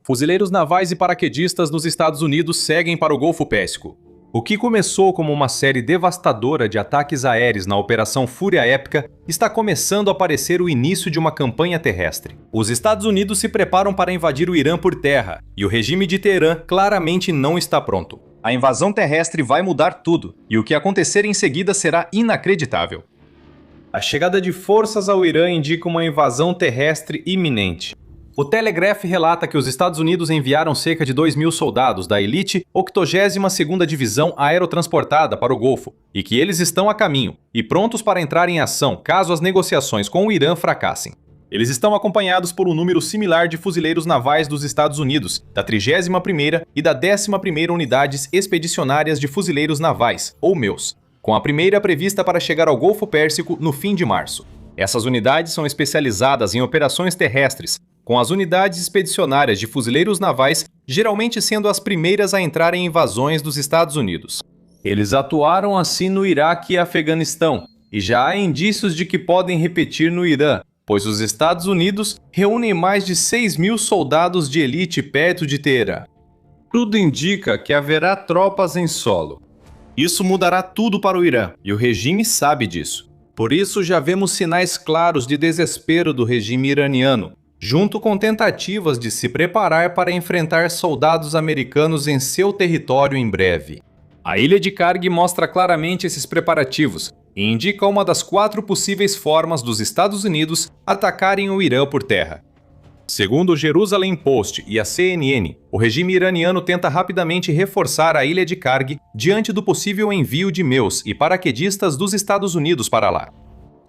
Fuzileiros navais e paraquedistas nos Estados Unidos seguem para o Golfo Pérsico. O que começou como uma série devastadora de ataques aéreos na Operação Fúria Épica está começando a parecer o início de uma campanha terrestre. Os Estados Unidos se preparam para invadir o Irã por terra, e o regime de Teherã claramente não está pronto. A invasão terrestre vai mudar tudo, e o que acontecer em seguida será inacreditável. A chegada de forças ao Irã indica uma invasão terrestre iminente. O Telegraph relata que os Estados Unidos enviaram cerca de 2.000 soldados da elite 82ª Divisão Aerotransportada para o Golfo e que eles estão a caminho e prontos para entrar em ação caso as negociações com o Irã fracassem. Eles estão acompanhados por um número similar de fuzileiros navais dos Estados Unidos, da 31ª e da 11ª Unidades Expedicionárias de Fuzileiros Navais, ou MEUS, com a primeira prevista para chegar ao Golfo Pérsico no fim de março. Essas unidades são especializadas em operações terrestres, com as unidades expedicionárias de fuzileiros navais geralmente sendo as primeiras a entrar em invasões dos Estados Unidos. Eles atuaram assim no Iraque e Afeganistão, e já há indícios de que podem repetir no Irã, pois os Estados Unidos reúnem mais de 6.000 soldados de elite perto de Teherã. Tudo indica que haverá tropas em solo. Isso mudará tudo para o Irã, e o regime sabe disso. Por isso já vemos sinais claros de desespero do regime iraniano, junto com tentativas de se preparar para enfrentar soldados americanos em seu território em breve. A ilha de Karg mostra claramente esses preparativos e indica uma das 4 possíveis formas dos Estados Unidos atacarem o Irã por terra. Segundo o Jerusalem Post e a CNN, o regime iraniano tenta rapidamente reforçar a ilha de Karg diante do possível envio de MEUS e paraquedistas dos Estados Unidos para lá.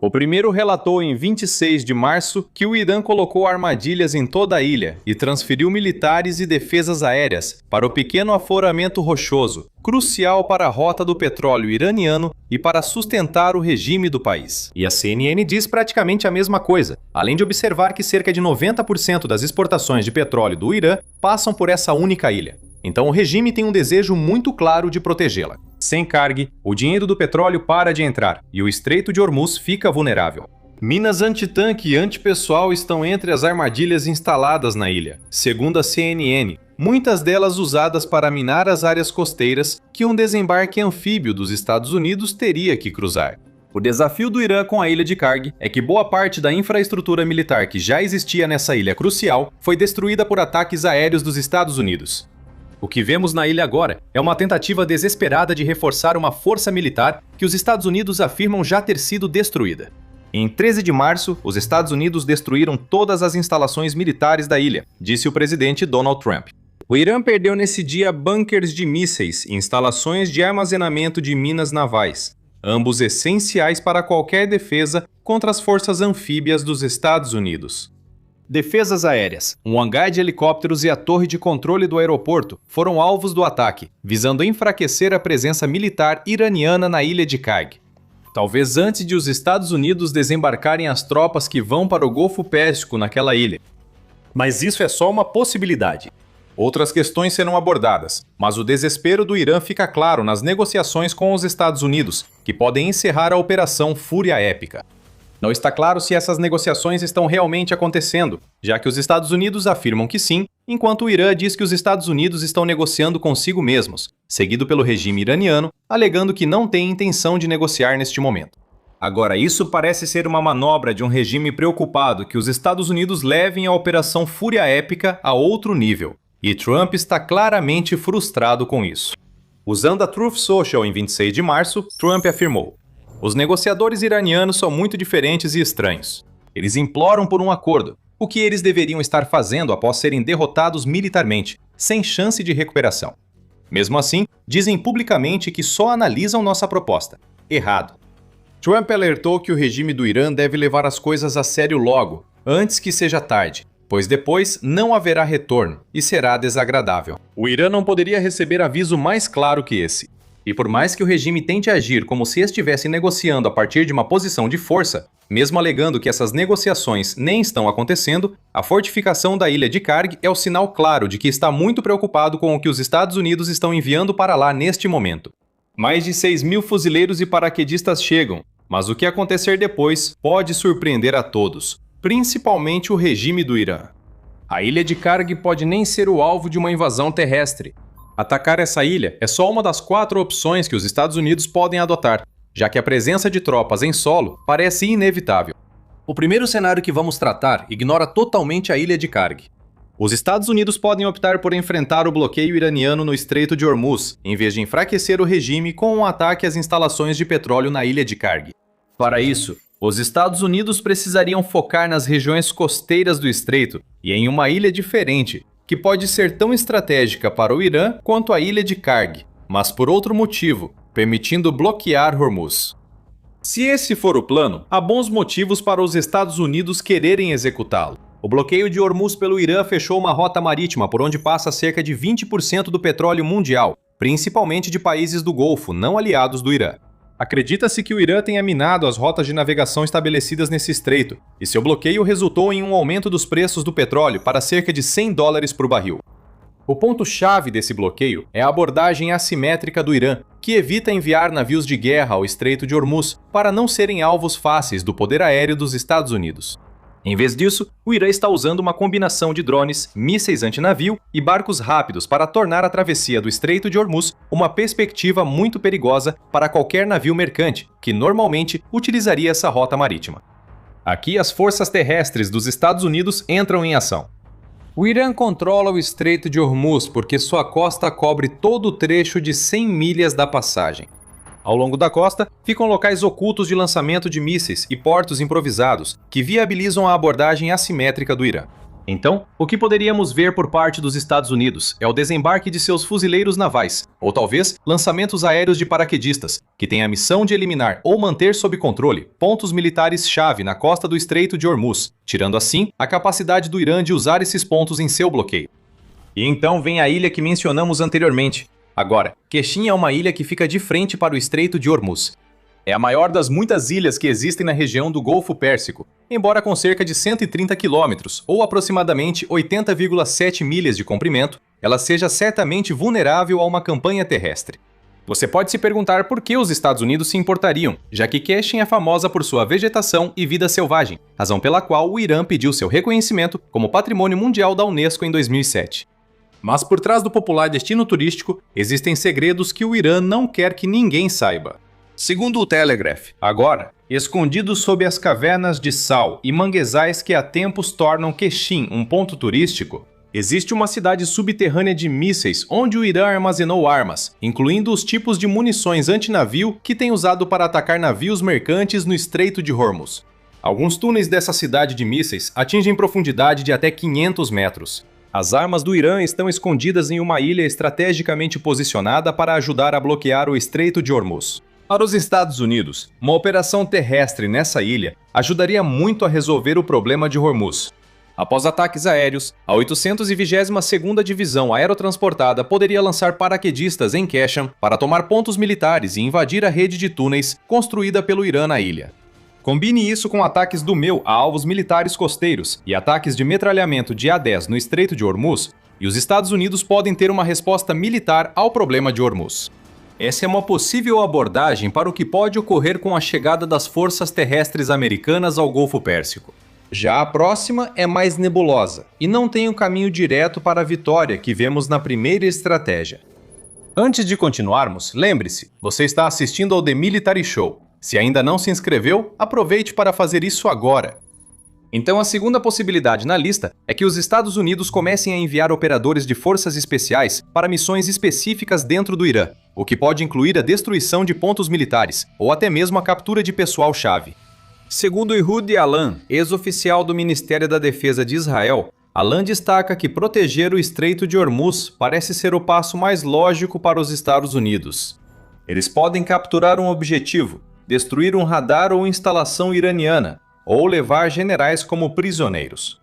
O primeiro relatou em 26 de março que o Irã colocou armadilhas em toda a ilha e transferiu militares e defesas aéreas para o pequeno afloramento rochoso, crucial para a rota do petróleo iraniano e para sustentar o regime do país. E a CNN diz praticamente a mesma coisa, além de observar que cerca de 90% das exportações de petróleo do Irã passam por essa única ilha. Então o regime tem um desejo muito claro de protegê-la. Sem Karg, o dinheiro do petróleo para de entrar e o Estreito de Hormuz fica vulnerável. Minas antitanque e antipessoal estão entre as armadilhas instaladas na ilha, segundo a CNN, muitas delas usadas para minar as áreas costeiras que um desembarque anfíbio dos Estados Unidos teria que cruzar. O desafio do Irã com a ilha de Karg é que boa parte da infraestrutura militar que já existia nessa ilha crucial foi destruída por ataques aéreos dos Estados Unidos. O que vemos na ilha agora é uma tentativa desesperada de reforçar uma força militar que os Estados Unidos afirmam já ter sido destruída. Em 13 de março, os Estados Unidos destruíram todas as instalações militares da ilha, disse o presidente Donald Trump. O Irã perdeu nesse dia bunkers de mísseis e instalações de armazenamento de minas navais, ambos essenciais para qualquer defesa contra as forças anfíbias dos Estados Unidos. Defesas aéreas, um hangar de helicópteros e a torre de controle do aeroporto foram alvos do ataque, visando enfraquecer a presença militar iraniana na ilha de Karg. Talvez antes de os Estados Unidos desembarcarem as tropas que vão para o Golfo Pérsico naquela ilha. Mas isso é só uma possibilidade. Outras questões serão abordadas, mas o desespero do Irã fica claro nas negociações com os Estados Unidos, que podem encerrar a Operação Fúria Épica. Não está claro se essas negociações estão realmente acontecendo, já que os Estados Unidos afirmam que sim, enquanto o Irã diz que os Estados Unidos estão negociando consigo mesmos, seguido pelo regime iraniano, alegando que não tem intenção de negociar neste momento. Agora, isso parece ser uma manobra de um regime preocupado que os Estados Unidos levem a Operação Fúria Épica a outro nível, e Trump está claramente frustrado com isso. Usando a Truth Social em 26 de março, Trump afirmou: os negociadores iranianos são muito diferentes e estranhos. Eles imploram por um acordo, o que eles deveriam estar fazendo após serem derrotados militarmente, sem chance de recuperação. Mesmo assim, dizem publicamente que só analisam nossa proposta. Errado. Trump alertou que o regime do Irã deve levar as coisas a sério logo, antes que seja tarde, pois depois não haverá retorno e será desagradável. O Irã não poderia receber aviso mais claro que esse. E por mais que o regime tente agir como se estivesse negociando a partir de uma posição de força, mesmo alegando que essas negociações nem estão acontecendo, a fortificação da ilha de Karg é o sinal claro de que está muito preocupado com o que os Estados Unidos estão enviando para lá neste momento. Mais de 6.000 fuzileiros e paraquedistas chegam, mas o que acontecer depois pode surpreender a todos, principalmente o regime do Irã. A ilha de Karg pode nem ser o alvo de uma invasão terrestre. Atacar essa ilha é só uma das 4 opções que os Estados Unidos podem adotar, já que a presença de tropas em solo parece inevitável. O primeiro cenário que vamos tratar ignora totalmente a ilha de Karg. Os Estados Unidos podem optar por enfrentar o bloqueio iraniano no Estreito de Hormuz, em vez de enfraquecer o regime com um ataque às instalações de petróleo na ilha de Karg. Para isso, os Estados Unidos precisariam focar nas regiões costeiras do estreito e em uma ilha diferente, que pode ser tão estratégica para o Irã quanto a ilha de Karg, mas por outro motivo, permitindo bloquear Hormuz. Se esse for o plano, há bons motivos para os Estados Unidos quererem executá-lo. O bloqueio de Hormuz pelo Irã fechou uma rota marítima por onde passa cerca de 20% do petróleo mundial, principalmente de países do Golfo, não aliados do Irã. Acredita-se que o Irã tenha minado as rotas de navegação estabelecidas nesse estreito, e seu bloqueio resultou em um aumento dos preços do petróleo para cerca de $100 por barril. O ponto-chave desse bloqueio é a abordagem assimétrica do Irã, que evita enviar navios de guerra ao Estreito de Hormuz para não serem alvos fáceis do poder aéreo dos Estados Unidos. Em vez disso, o Irã está usando uma combinação de drones, mísseis antinavio e barcos rápidos para tornar a travessia do Estreito de Hormuz uma perspectiva muito perigosa para qualquer navio mercante, que normalmente utilizaria essa rota marítima. Aqui as forças terrestres dos Estados Unidos entram em ação. O Irã controla o Estreito de Hormuz porque sua costa cobre todo o trecho de 100 milhas da passagem. Ao longo da costa, ficam locais ocultos de lançamento de mísseis e portos improvisados, que viabilizam a abordagem assimétrica do Irã. Então, o que poderíamos ver por parte dos Estados Unidos é o desembarque de seus fuzileiros navais, ou talvez lançamentos aéreos de paraquedistas, que têm a missão de eliminar ou manter sob controle pontos militares-chave na costa do Estreito de Hormuz, tirando assim a capacidade do Irã de usar esses pontos em seu bloqueio. E então vem a ilha que mencionamos anteriormente. Agora, Keshin é uma ilha que fica de frente para o Estreito de Hormuz. É a maior das muitas ilhas que existem na região do Golfo Pérsico, embora com cerca de 130 quilômetros, ou aproximadamente 80,7 milhas de comprimento, ela seja certamente vulnerável a uma campanha terrestre. Você pode se perguntar por que os Estados Unidos se importariam, já que Keshin é famosa por sua vegetação e vida selvagem, razão pela qual o Irã pediu seu reconhecimento como Patrimônio Mundial da Unesco em 2007. Mas por trás do popular destino turístico, existem segredos que o Irã não quer que ninguém saiba. Segundo o Telegraph, agora, escondidos sob as cavernas de sal e manguezais que há tempos tornam Keshin um ponto turístico, existe uma cidade subterrânea de mísseis onde o Irã armazenou armas, incluindo os tipos de munições antinavio que tem usado para atacar navios mercantes no Estreito de Hormuz. Alguns túneis dessa cidade de mísseis atingem profundidade de até 500 metros. As armas do Irã estão escondidas em uma ilha estrategicamente posicionada para ajudar a bloquear o Estreito de Hormuz. Para os Estados Unidos, uma operação terrestre nessa ilha ajudaria muito a resolver o problema de Hormuz. Após ataques aéreos, a 822ª Divisão Aerotransportada poderia lançar paraquedistas em Keshem para tomar pontos militares e invadir a rede de túneis construída pelo Irã na ilha. Combine isso com ataques do MEU a alvos militares costeiros e ataques de metralhamento de A-10 no Estreito de Hormuz, e os Estados Unidos podem ter uma resposta militar ao problema de Hormuz. Essa é uma possível abordagem para o que pode ocorrer com a chegada das forças terrestres americanas ao Golfo Pérsico. Já a próxima é mais nebulosa e não tem o caminho direto para a vitória que vemos na primeira estratégia. Antes de continuarmos, lembre-se, você está assistindo ao The Military Show. Se ainda não se inscreveu, aproveite para fazer isso agora. Então a segunda possibilidade na lista é que os Estados Unidos comecem a enviar operadores de forças especiais para missões específicas dentro do Irã, o que pode incluir a destruição de pontos militares ou até mesmo a captura de pessoal-chave. Segundo Ehud Alan, ex-oficial do Ministério da Defesa de Israel, Alan destaca que proteger o Estreito de Hormuz parece ser o passo mais lógico para os Estados Unidos. Eles podem capturar um objetivo, destruir um radar ou instalação iraniana, ou levar generais como prisioneiros.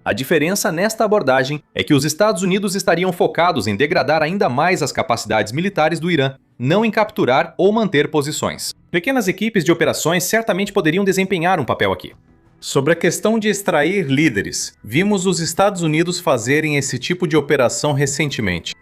A diferença nesta abordagem é que os Estados Unidos estariam focados em degradar ainda mais as capacidades militares do Irã, não em capturar ou manter posições. Pequenas equipes de operações certamente poderiam desempenhar um papel aqui. Sobre a questão de extrair líderes, vimos os Estados Unidos fazerem esse tipo de operação recentemente.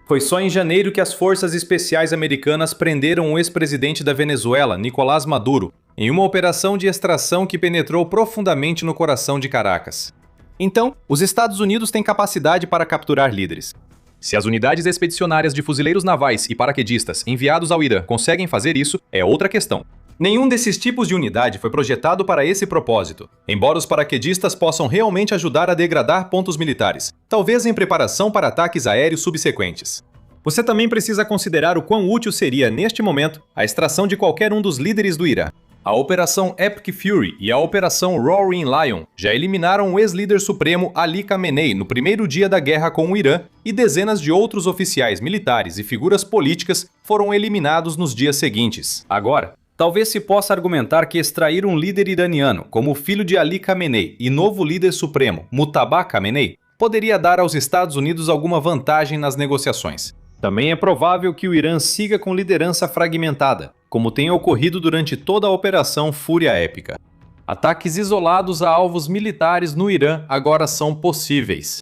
Foi só em janeiro que as forças especiais americanas prenderam o ex-presidente da Venezuela, Nicolás Maduro, em uma operação de extração que penetrou profundamente no coração de Caracas. Então, os Estados Unidos têm capacidade para capturar líderes. Se as unidades expedicionárias de fuzileiros navais e paraquedistas enviados ao Irã conseguem fazer isso, é outra questão. Nenhum desses tipos de unidade foi projetado para esse propósito, embora os paraquedistas possam realmente ajudar a degradar pontos militares, talvez em preparação para ataques aéreos subsequentes. Você também precisa considerar o quão útil seria, neste momento, a extração de qualquer um dos líderes do Irã. A Operação Epic Fury e a Operação Roaring Lion já eliminaram o ex-líder supremo Ali Khamenei no primeiro dia da guerra com o Irã, e dezenas de outros oficiais militares e figuras políticas foram eliminados nos dias seguintes. Agora, talvez se possa argumentar que extrair um líder iraniano como o filho de Ali Khamenei e novo líder supremo, Mujtaba Khamenei, poderia dar aos Estados Unidos alguma vantagem nas negociações. Também é provável que o Irã siga com liderança fragmentada, como tem ocorrido durante toda a Operação Fúria Épica. Ataques isolados a alvos militares no Irã agora são possíveis.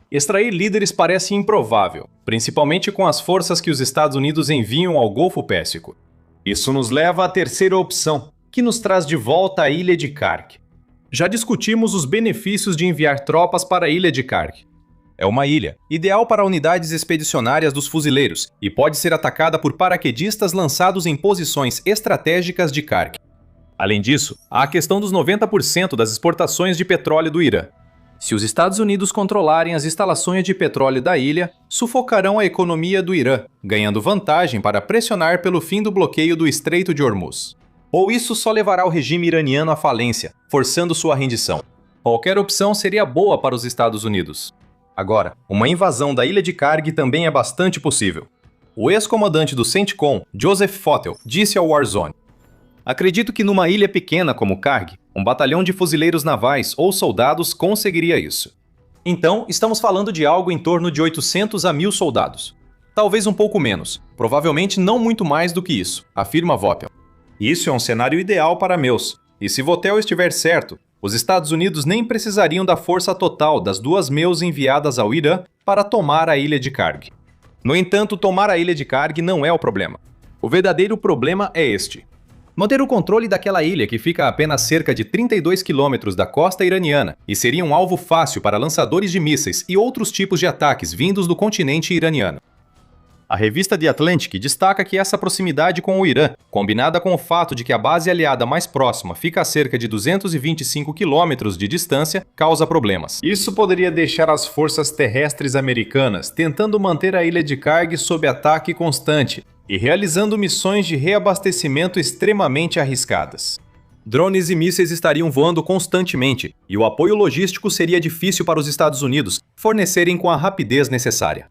Extrair líderes parece improvável, principalmente com as forças que os Estados Unidos enviam ao Golfo Pérsico. Isso nos leva à terceira opção, que nos traz de volta à Ilha de Karg. Já discutimos os benefícios de enviar tropas para a Ilha de Karg. É uma ilha, ideal para unidades expedicionárias dos fuzileiros, e pode ser atacada por paraquedistas lançados em posições estratégicas de Karg. Além disso, há a questão dos 90% das exportações de petróleo do Irã. Se os Estados Unidos controlarem as instalações de petróleo da ilha, sufocarão a economia do Irã, ganhando vantagem para pressionar pelo fim do bloqueio do Estreito de Hormuz. Ou isso só levará o regime iraniano à falência, forçando sua rendição. Qualquer opção seria boa para os Estados Unidos. Agora, uma invasão da Ilha de Karg também é bastante possível. O ex-comandante do CENTCOM, Joseph Fottel, disse ao Warzone: "Acredito que numa ilha pequena como Karg, um batalhão de fuzileiros navais ou soldados conseguiria isso." Então, estamos falando de algo em torno de 800 a 1.000 soldados. Talvez um pouco menos, provavelmente não muito mais do que isso, afirma Fottel. Isso é um cenário ideal para meus, e se Fottel estiver certo, os Estados Unidos nem precisariam da força total das 2 MEUs enviadas ao Irã para tomar a Ilha de Karg. No entanto, tomar a Ilha de Karg não é o problema. O verdadeiro problema é este: manter o controle daquela ilha que fica a apenas cerca de 32 quilômetros da costa iraniana e seria um alvo fácil para lançadores de mísseis e outros tipos de ataques vindos do continente iraniano. A revista The Atlantic destaca que essa proximidade com o Irã, combinada com o fato de que a base aliada mais próxima fica a cerca de 225 quilômetros de distância, causa problemas. Isso poderia deixar as forças terrestres americanas tentando manter a Ilha de Karg sob ataque constante e realizando missões de reabastecimento extremamente arriscadas. Drones e mísseis estariam voando constantemente, e o apoio logístico seria difícil para os Estados Unidos fornecerem com a rapidez necessária.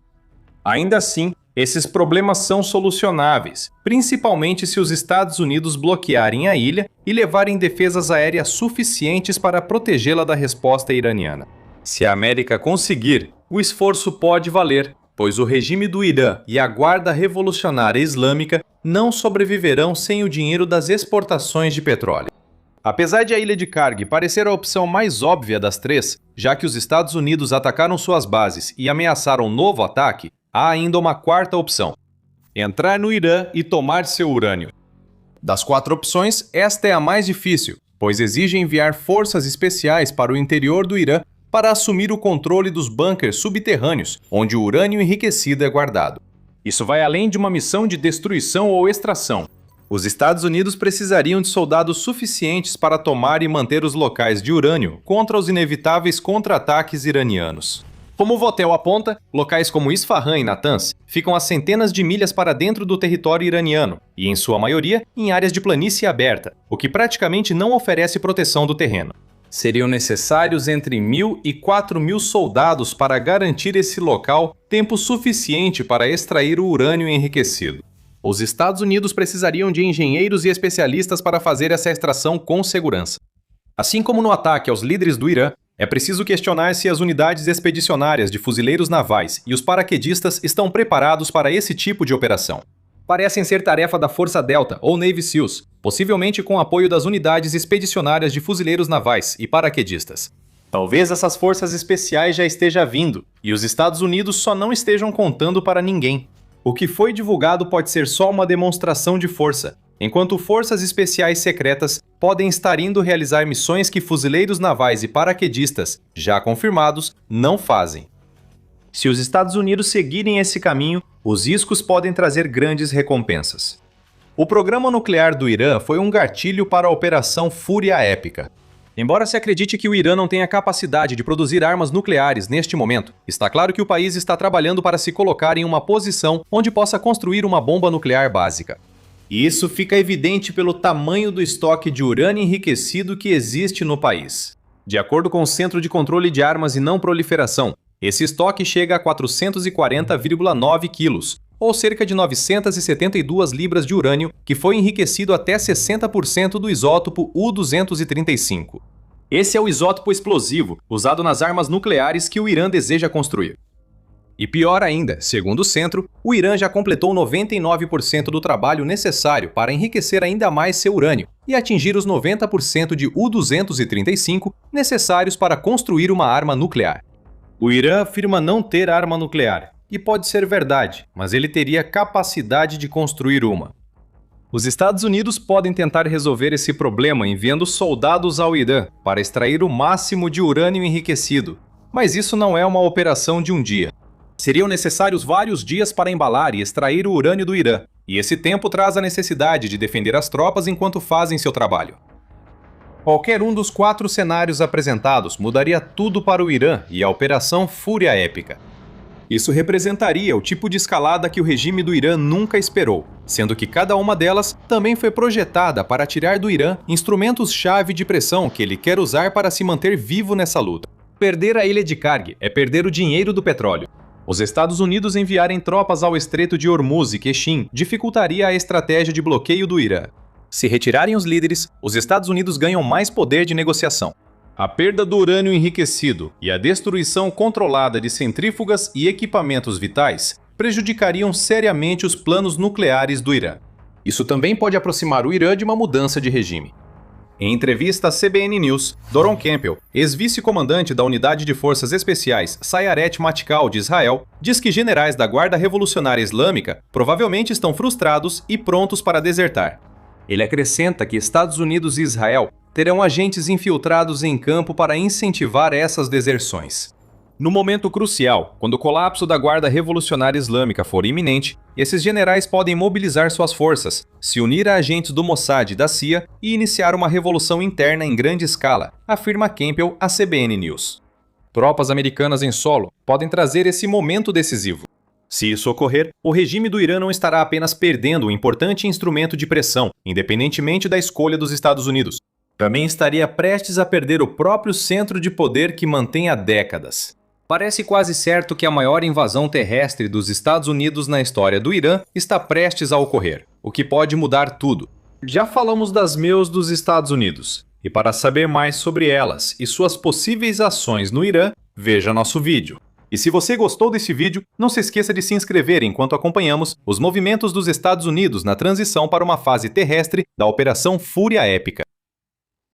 Ainda assim, esses problemas são solucionáveis, principalmente se os Estados Unidos bloquearem a ilha e levarem defesas aéreas suficientes para protegê-la da resposta iraniana. Se a América conseguir, o esforço pode valer, pois o regime do Irã e a Guarda Revolucionária Islâmica não sobreviverão sem o dinheiro das exportações de petróleo. Apesar de a Ilha de Karg parecer a opção mais óbvia das três, já que os Estados Unidos atacaram suas bases e ameaçaram um novo ataque, há ainda uma quarta opção: entrar no Irã e tomar seu urânio. Das 4 opções, esta é a mais difícil, pois exige enviar forças especiais para o interior do Irã para assumir o controle dos bunkers subterrâneos, onde o urânio enriquecido é guardado. Isso vai além de uma missão de destruição ou extração. Os Estados Unidos precisariam de soldados suficientes para tomar e manter os locais de urânio contra os inevitáveis contra-ataques iranianos. Como Fottel aponta, locais como Isfahan e Natanz ficam a centenas de milhas para dentro do território iraniano, e em sua maioria em áreas de planície aberta, o que praticamente não oferece proteção do terreno. Seriam necessários entre 1.000 e 4.000 soldados para garantir esse local tempo suficiente para extrair o urânio enriquecido. Os Estados Unidos precisariam de engenheiros e especialistas para fazer essa extração com segurança. Assim como no ataque aos líderes do Irã, é preciso questionar se as unidades expedicionárias de fuzileiros navais e os paraquedistas estão preparados para esse tipo de operação. Parecem ser tarefa da Força Delta ou Navy SEALs, possivelmente com apoio das unidades expedicionárias de fuzileiros navais e paraquedistas. Talvez essas forças especiais já estejam vindo, e os Estados Unidos só não estejam contando para ninguém. O que foi divulgado pode ser só uma demonstração de força, enquanto forças especiais secretas podem estar indo realizar missões que fuzileiros navais e paraquedistas, já confirmados, não fazem. Se os Estados Unidos seguirem esse caminho, os riscos podem trazer grandes recompensas. O programa nuclear do Irã foi um gatilho para a Operação Fúria Épica. Embora se acredite que o Irã não tenha capacidade de produzir armas nucleares neste momento, está claro que o país está trabalhando para se colocar em uma posição onde possa construir uma bomba nuclear básica. E isso fica evidente pelo tamanho do estoque de urânio enriquecido que existe no país. De acordo com o Centro de Controle de Armas e Não Proliferação, esse estoque chega a 440,9 quilos, ou cerca de 972 libras de urânio, que foi enriquecido até 60% do isótopo U-235. Esse é o isótopo explosivo usado nas armas nucleares que o Irã deseja construir. E pior ainda, segundo o centro, o Irã já completou 99% do trabalho necessário para enriquecer ainda mais seu urânio e atingir os 90% de U-235 necessários para construir uma arma nuclear. O Irã afirma não ter arma nuclear, e pode ser verdade, mas ele teria capacidade de construir uma. Os Estados Unidos podem tentar resolver esse problema enviando soldados ao Irã para extrair o máximo de urânio enriquecido, mas isso não é uma operação de um dia. Seriam necessários vários dias para embalar e extrair o urânio do Irã, e esse tempo traz a necessidade de defender as tropas enquanto fazem seu trabalho. Qualquer um dos 4 cenários apresentados mudaria tudo para o Irã e a Operação Fúria Épica. Isso representaria o tipo de escalada que o regime do Irã nunca esperou, sendo que cada uma delas também foi projetada para tirar do Irã instrumentos-chave de pressão que ele quer usar para se manter vivo nessa luta. Perder a ilha de Karg é perder o dinheiro do petróleo. Os Estados Unidos enviarem tropas ao Estreito de Hormuz e Quexim dificultaria a estratégia de bloqueio do Irã. Se retirarem os líderes, os Estados Unidos ganham mais poder de negociação. A perda do urânio enriquecido e a destruição controlada de centrífugas e equipamentos vitais prejudicariam seriamente os planos nucleares do Irã. Isso também pode aproximar o Irã de uma mudança de regime. Em entrevista à CBN News, Doron Campbell, ex-vice-comandante da Unidade de Forças Especiais Sayeret Matkal de Israel, diz que generais da Guarda Revolucionária Islâmica provavelmente estão frustrados e prontos para desertar. Ele acrescenta que Estados Unidos e Israel terão agentes infiltrados em campo para incentivar essas deserções. No momento crucial, quando o colapso da Guarda Revolucionária Islâmica for iminente, esses generais podem mobilizar suas forças, se unir a agentes do Mossad e da CIA e iniciar uma revolução interna em grande escala, afirma Campbell à CBN News. Tropas americanas em solo podem trazer esse momento decisivo. Se isso ocorrer, o regime do Irã não estará apenas perdendo um importante instrumento de pressão, independentemente da escolha dos Estados Unidos. Também estaria prestes a perder o próprio centro de poder que mantém há décadas. Parece quase certo que a maior invasão terrestre dos Estados Unidos na história do Irã está prestes a ocorrer, o que pode mudar tudo. Já falamos das MEUs dos Estados Unidos, e para saber mais sobre elas e suas possíveis ações no Irã, veja nosso vídeo. E se você gostou desse vídeo, não se esqueça de se inscrever enquanto acompanhamos os movimentos dos Estados Unidos na transição para uma fase terrestre da Operação Fúria Épica.